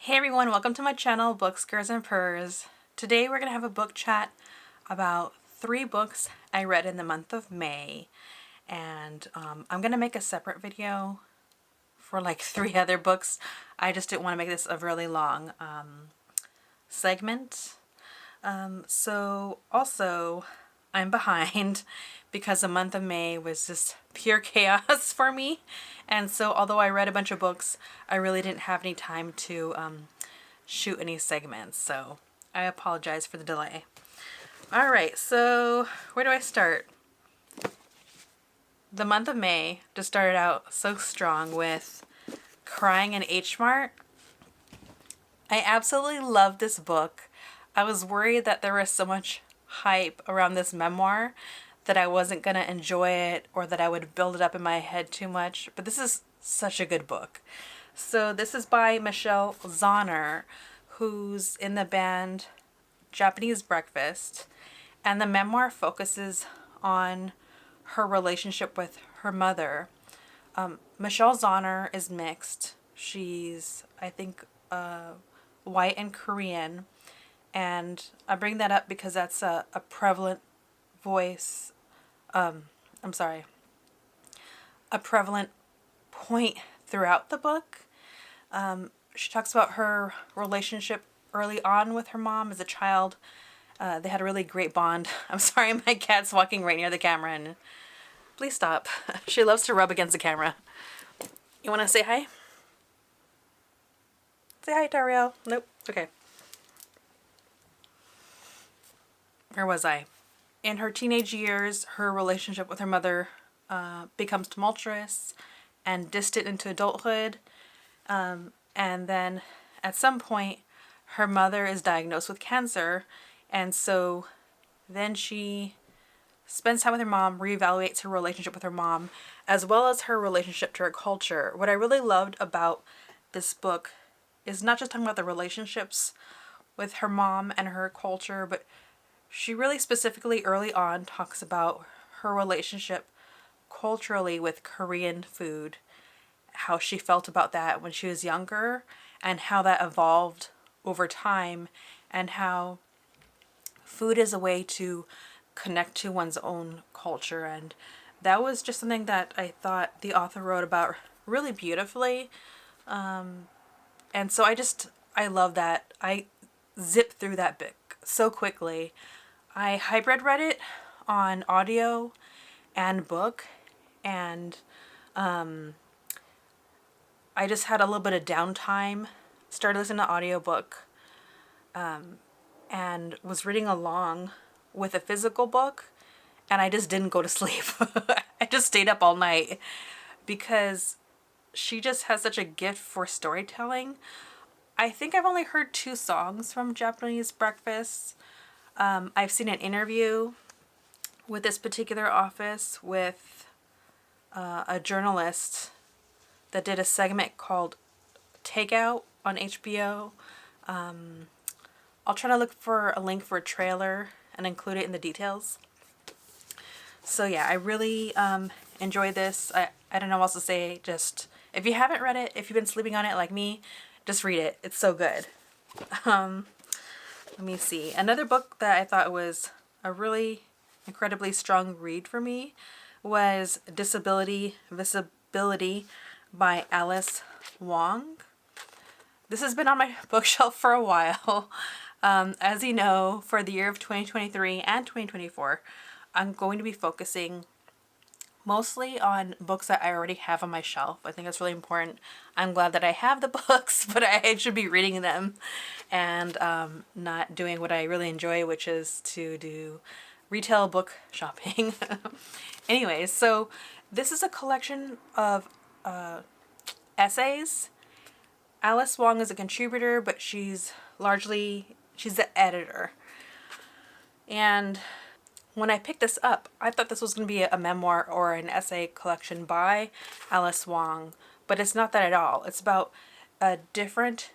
Hey everyone, welcome to my channel, Books, Gurrs, and Purrs. Today we're going to have a book chat about 3 books I read in the month of May. And I'm going to make a separate video for like 3 other books. I just didn't want to make this a really long segment. So also I'm behind because the month of May was just pure chaos for me. And so although I read a bunch of books, I really didn't have any time to shoot any segments. So I apologize for the delay. All right, so where do I start? The month of May just started out so strong with Crying in H Mart. I absolutely love this book. I was worried that there was so much hype around this memoir that I wasn't going to enjoy it or that I would build it up in my head too much. But this is such a good book. So this is by Michelle Zauner, who's in the band Japanese Breakfast. And the memoir focuses on her relationship with her mother. Michelle Zauner is mixed. She's, I think, white and Korean. And I bring that up because that's a prevalent voice. A prevalent point throughout the book. She talks about her relationship early on with her mom as a child. They had a really great bond. I'm sorry, my cat's walking right near the camera and please stop. She loves to rub against the camera. You want to say hi? Say hi, Tariel. Nope. Okay. Where was I? In her teenage years, her relationship with her mother becomes tumultuous and distant into adulthood. And then at some point, her mother is diagnosed with cancer. And so then she spends time with her mom, reevaluates her relationship with her mom, as well as her relationship to her culture. What I really loved about this book is not just talking about the relationships with her mom and her culture, but she really specifically early on talks about her relationship culturally with Korean food, how she felt about that when she was younger, and how that evolved over time, and how food is a way to connect to one's own culture. And that was just something that I thought the author wrote about really beautifully. And so I love that. I zipped through that book so quickly. I hybrid read it on audio and book, and I just had a little bit of downtime, started listening to audiobook, and was reading along with a physical book, and I just didn't go to sleep. I just stayed up all night because she just has such a gift for storytelling. I think I've only heard 2 songs from Japanese Breakfast. I've seen an interview with this particular office with a journalist that did a segment called Takeout on HBO. I'll try to look for a link for a trailer and include it in the details. So yeah, I really enjoyed this. I don't know what else to say. Just, if you haven't read it, if you've been sleeping on it like me, just read it. It's so good. Let me see. Another book that I thought was a really incredibly strong read for me was Disability Visibility by Alice Wong. This has been on my bookshelf for a while. As you know, for the year of 2023 and 2024, I'm going to be focusing mostly on books that I already have on my shelf. I think that's really important. I'm glad that I have the books, but I should be reading them and not doing what I really enjoy, which is to do retail book shopping. Anyways, so this is a collection of essays. Alice Wong is a contributor, but she's the editor. And when I picked this up, I thought this was going to be a memoir or an essay collection by Alice Wong, but it's not that at all. It's about different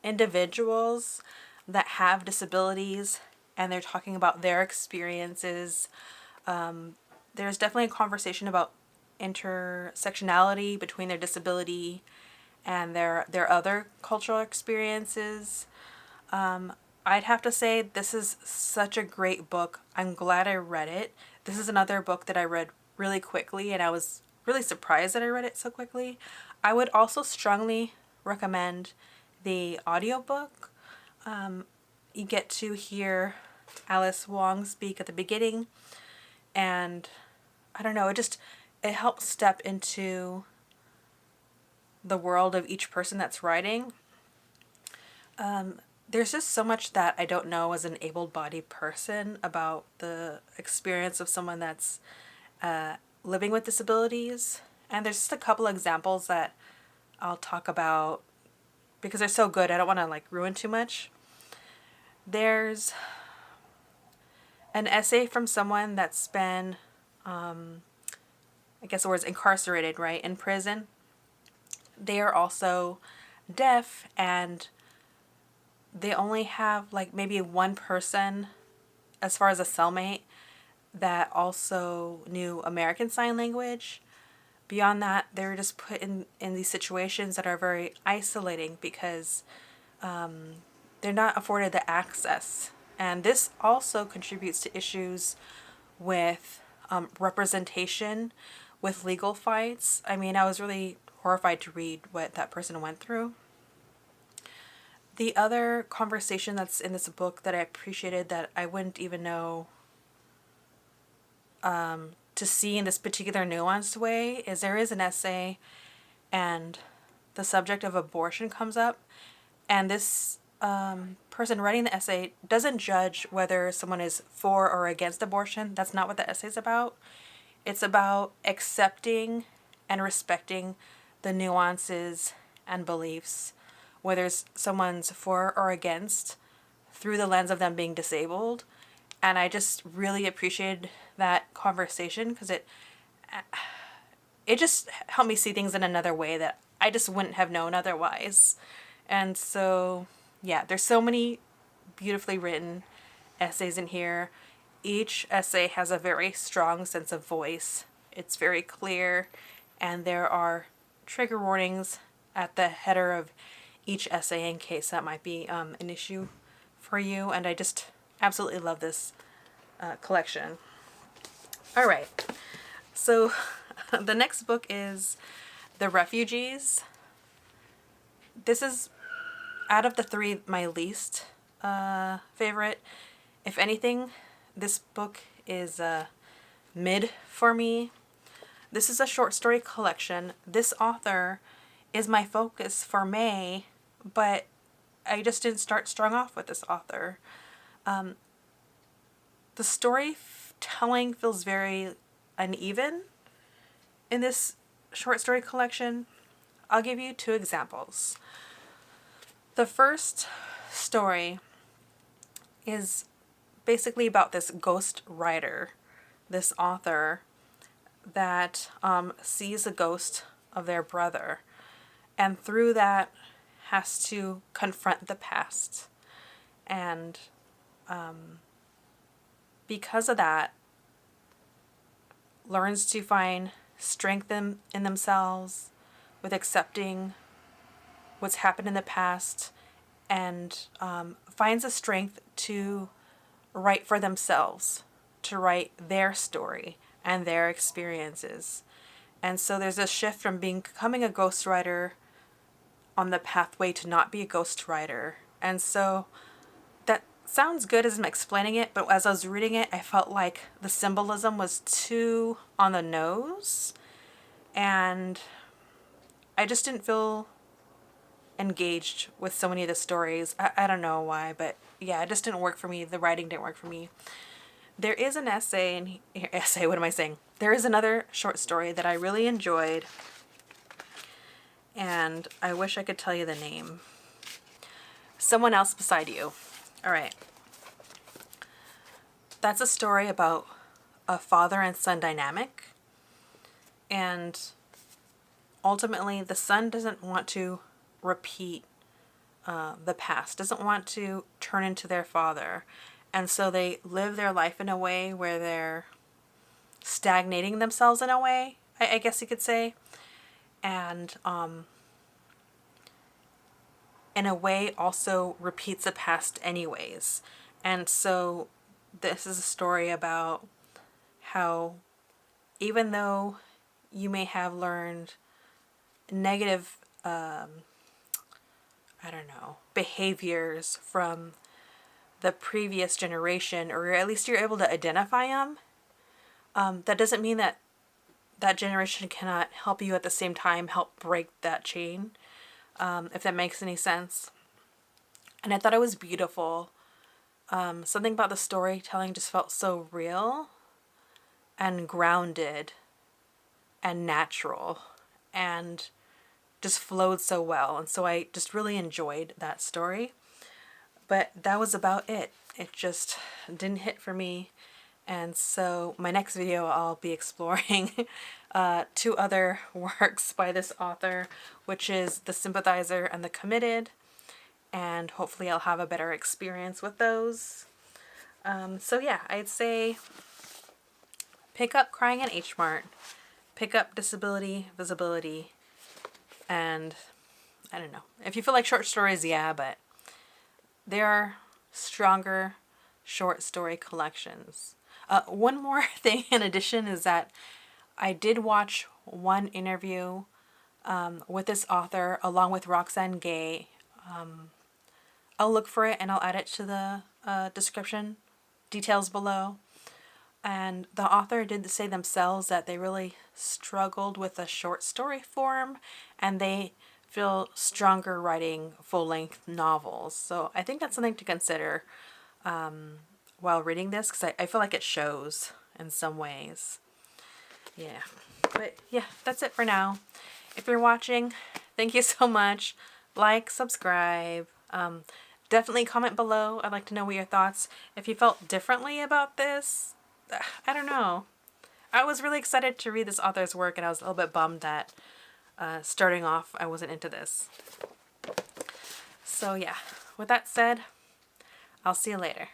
individuals that have disabilities, and they're talking about their experiences. There's definitely a conversation about intersectionality between their disability and their other cultural experiences. I'd have to say this is such a great book. I'm glad I read it. This is another book that I read really quickly, and I was really surprised that I read it so quickly. I would also strongly recommend the audiobook. You get to hear Alice Wong speak at the beginning, and I don't know, it helps step into the world of each person that's writing. There's just so much that I don't know as an able-bodied person about the experience of someone that's living with disabilities. And there's just a couple examples that I'll talk about because they're so good. I don't want to like ruin too much. There's an essay from someone that's been, I guess the word's incarcerated, right, in prison. They are also deaf, and they only have like maybe one person as far as a cellmate that also knew American Sign Language. Beyond that, they're just put in these situations that are very isolating because they're not afforded the access. And this also contributes to issues with representation with legal fights. I mean, I was really horrified to read what that person went through. The other conversation that's in this book that I appreciated that I wouldn't even know to see in this particular nuanced way is there is an essay and the subject of abortion comes up, and this person writing the essay doesn't judge whether someone is for or against abortion. That's not what the essay is about. It's about accepting and respecting the nuances and beliefs, whether someone's for or against, through the lens of them being disabled. And I just really appreciated that conversation because it just helped me see things in another way that I just wouldn't have known otherwise. And so, yeah, there's so many beautifully written essays in here. Each essay has a very strong sense of voice. It's very clear, and there are trigger warnings at the header of each essay in case that might be an issue for you. And I just absolutely love this collection. All right, so the next book is The Refugees. This is, out of the three, my least favorite. If anything, this book is mid for me. This is a short story collection. This author is my focus for May, but I just didn't start strong off with this author. The storytelling feels very uneven in this short story collection. I'll give you two examples. The first story is basically about this ghost writer, this author that sees a ghost of their brother, and through that has to confront the past. And because of that, learns to find strength in themselves with accepting what's happened in the past, and finds a strength to write for themselves, to write their story and their experiences. And so there's a shift from becoming a ghostwriter on the pathway to not be a ghostwriter. And so that sounds good as I'm explaining it, but as I was reading it, I felt like the symbolism was too on the nose, and I just didn't feel engaged with so many of the stories. I don't know why, but yeah, it just didn't work for me. The writing didn't work for me. There is an essay, and what am I saying? There is another short story that I really enjoyed, and I wish I could tell you the name. Someone Else Beside You. All right. That's a story about a father and son dynamic, and ultimately the son doesn't want to repeat the past, doesn't want to turn into their father. And so they live their life in a way where they're stagnating themselves in a way, I guess you could say. And in a way also repeats the past anyways. And so this is a story about how even though you may have learned negative, I don't know, behaviors from the previous generation, or at least you're able to identify them, that doesn't mean that that generation cannot help you at the same time help break that chain, if that makes any sense. And I thought it was beautiful. Something about the storytelling just felt so real and grounded and natural and just flowed so well. And so I just really enjoyed that story. But that was about it. It just didn't hit for me. And so my next video I'll be exploring 2 other works by this author, which is The Sympathizer and The Committed. And hopefully I'll have a better experience with those. So yeah, I'd say pick up Crying in H Mart, pick up Disability, Visibility, and I don't know. If you feel like short stories, yeah, but there are stronger short story collections. One more thing in addition is that I did watch one interview with this author along with Roxane Gay. I'll look for it and I'll add it to the description details below. And the author did say themselves that they really struggled with the short story form and they feel stronger writing full-length novels. So I think that's something to consider while reading this, because I feel like it shows in some ways. Yeah. But yeah, that's it for now. If you're watching, thank you so much. Like, subscribe. Definitely comment below. I'd like to know what your thoughts. If you felt differently about this, I don't know. I was really excited to read this author's work, and I was a little bit bummed that starting off I wasn't into this. So yeah, with that said, I'll see you later.